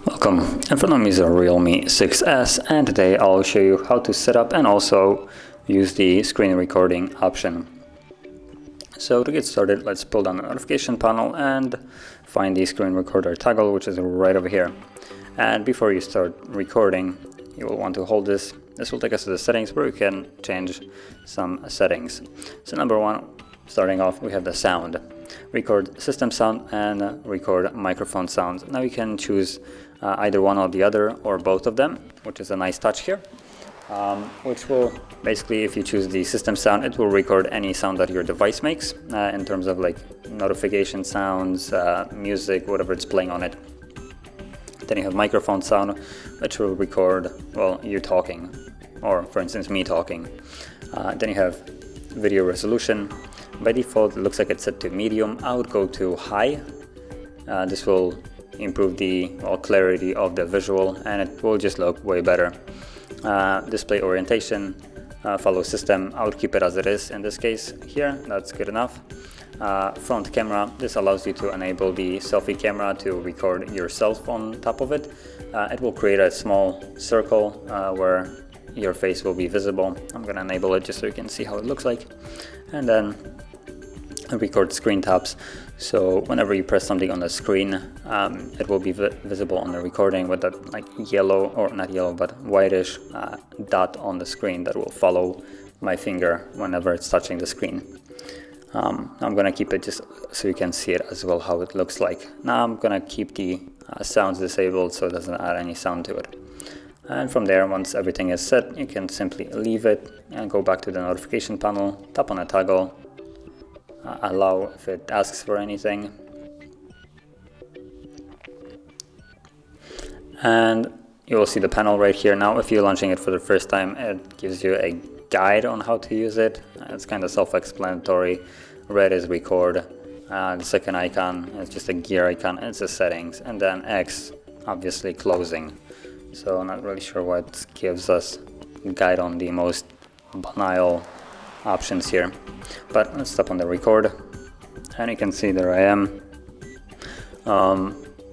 Welcome, in front of me is a Realme 6S, and today I'll show you how to set up and also use the screen recording option. So to get started, let's pull down the notification panel and find the screen recorder toggle, which is right over here. And before you start recording, you will want to hold this. This will take us to the settings where you can change some settings. So number one, starting off, we have the sound. Record system sound and record microphone sounds. Now you can choose either one or the other or both of them, which is a nice touch here. Which will basically, if you choose the system sound, it will record any sound that your device makes in terms of like notification sounds, music, whatever it's playing on it. Then you have microphone sound, which will record, well, you talking, or for instance me talking. Then you have video resolution. By default it looks like it's set to medium. I would go to high. This will improve the clarity of the visual, and it will just look way better. Display orientation, follow system, I would keep it as it is in this case here, that's good enough. Front camera, this allows you to enable the selfie camera to record yourself on top of it. It will create a small circle where your face will be visible. I'm gonna enable it just so you can see how it looks like. And then record screen taps, so whenever you press something on the screen, it will be visible on the recording with that like yellow, or not yellow but whitish dot on the screen that will follow my finger whenever it's touching the screen. I'm gonna keep it just so you can see it as well how it looks like. Now I'm gonna keep the sounds disabled so it doesn't add any sound to it. And from there, once everything is set, you can simply leave it and go back to the notification panel, tap on a toggle, allow if it asks for anything, and you will see the panel right here. Now if you're launching it for the first time, it gives you a guide on how to use it. It's kind of self-explanatory. Red is record, the second icon is just a gear icon, it's the settings, and then X, obviously closing. So I'm not really sure what gives us a guide on the most banal options here, but let's tap on the record, and you can see there I am.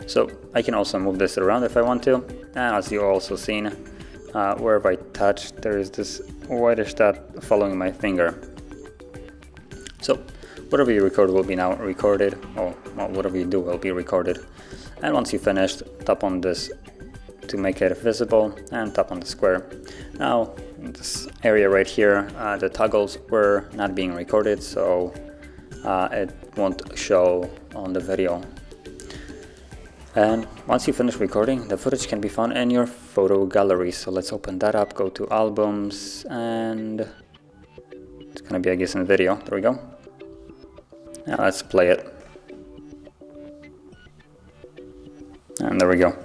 So I can also move this around if I want to, and as you also seen, wherever I touch there is this whitish dot following my finger. So whatever you record will be now recorded, or well, whatever you do will be recorded. And once you finished, tap on this to make it visible and tap on the square. Now in this area right here, the toggles were not being recorded, so it won't show on the video. And once you finish recording, the footage can be found in your photo gallery. So let's open that up, go to albums, and it's gonna be, I guess, in video. There we go. Now let's play it. And there we go.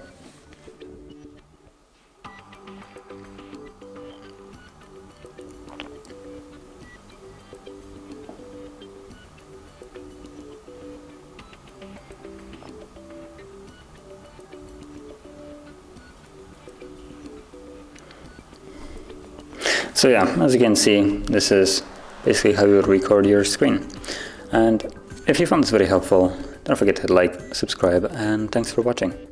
So yeah, as you can see, this is basically how you would record your screen. And if you found this video helpful, don't forget to like, subscribe, and thanks for watching.